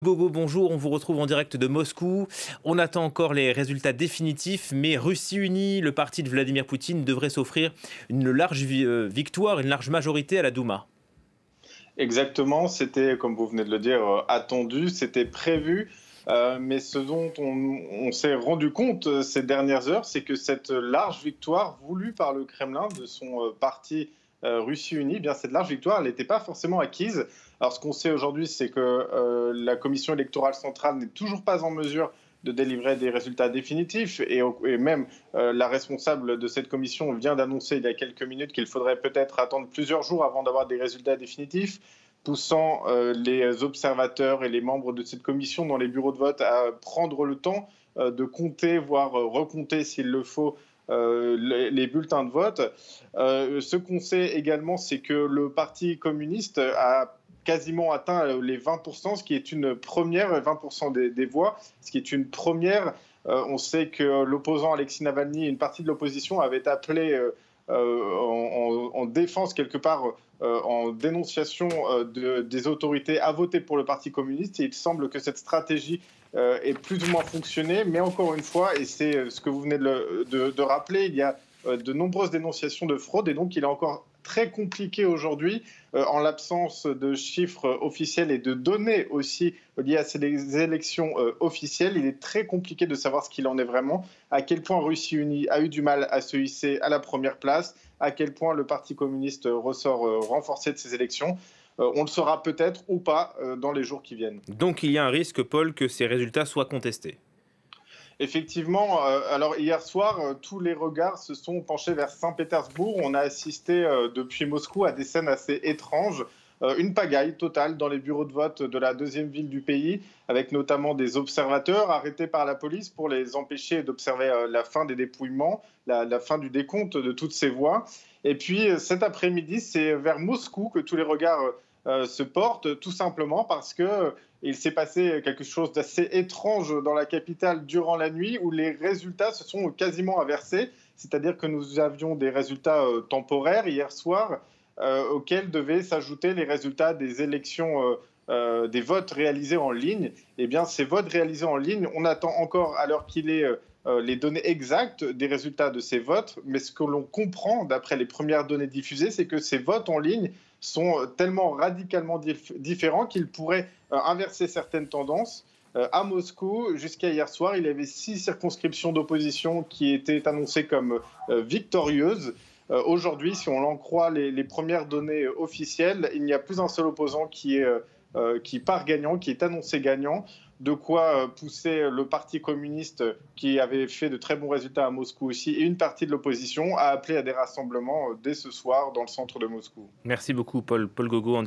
Gogo, bonjour, on vous retrouve en direct de Moscou. On attend encore les résultats définitifs, mais Russie unie, le parti de Vladimir Poutine devrait s'offrir une large victoire, une large majorité à la Douma. Exactement, c'était, comme vous venez de le dire, attendu, c'était prévu. Mais ce dont on s'est rendu compte ces dernières heures, c'est que cette large victoire voulue par le Kremlin de son parti Russie Unie, eh bien cette large victoire, elle n'était pas forcément acquise. Alors ce qu'on sait aujourd'hui, c'est que la Commission électorale centrale n'est toujours pas en mesure de délivrer des résultats définitifs et même la responsable de cette commission vient d'annoncer il y a quelques minutes qu'il faudrait peut-être attendre plusieurs jours avant d'avoir des résultats définitifs, poussant les observateurs et les membres de cette commission dans les bureaux de vote à prendre le temps de compter, voire recompter s'il le faut, les bulletins de vote. Ce qu'on sait également, c'est que le Parti communiste a quasiment atteint les 20%, ce qui est une première, 20% des voix, ce qui est une première. On sait que l'opposant Alexei Navalny, une partie de l'opposition, avait appelé en défense quelque part, en dénonciation des autorités à voter pour le Parti communiste. Et il semble que cette stratégie ait plus ou moins fonctionné. Mais encore une fois, et c'est ce que vous venez de rappeler, il y a de nombreuses dénonciations de fraude et donc il est encore très compliqué aujourd'hui, en l'absence de chiffres officiels et de données aussi liées à ces élections officielles. Il est très compliqué de savoir ce qu'il en est vraiment, à quel point Russie Unie a eu du mal à se hisser à la première place, à quel point le Parti communiste ressort renforcé de ces élections. On le saura peut-être ou pas dans les jours qui viennent. Donc il y a un risque, Paul, que ces résultats soient contestés. Effectivement, alors hier soir, tous les regards se sont penchés vers Saint-Pétersbourg. On a assisté depuis Moscou à des scènes assez étranges. Une pagaille totale dans les bureaux de vote de la deuxième ville du pays, avec notamment des observateurs arrêtés par la police pour les empêcher d'observer la fin des dépouillements, la fin du décompte de toutes ces voix. Et puis cet après-midi, c'est vers Moscou que tous les regards se portent, tout simplement parce que il s'est passé quelque chose d'assez étrange dans la capitale durant la nuit où les résultats se sont quasiment inversés. C'est-à-dire que nous avions des résultats temporaires hier soir auxquels devaient s'ajouter les résultats des élections, des votes réalisés en ligne. Eh bien, ces votes réalisés en ligne, on attend encore, à l'heure qu'il est, les données exactes des résultats de ces votes. Mais ce que l'on comprend, d'après les premières données diffusées, c'est que ces votes en ligne sont tellement radicalement différents qu'ils pourraient inverser certaines tendances. À Moscou, jusqu'à hier soir, il y avait 6 circonscriptions d'opposition qui étaient annoncées comme victorieuses. Aujourd'hui, si on en croit les premières données officielles, il n'y a plus un seul opposant qui part gagnant, qui est annoncé gagnant. De quoi pousser le Parti communiste, qui avait fait de très bons résultats à Moscou aussi, et une partie de l'opposition à appeler à des rassemblements dès ce soir dans le centre de Moscou. Merci beaucoup, Paul Gogo, en direct.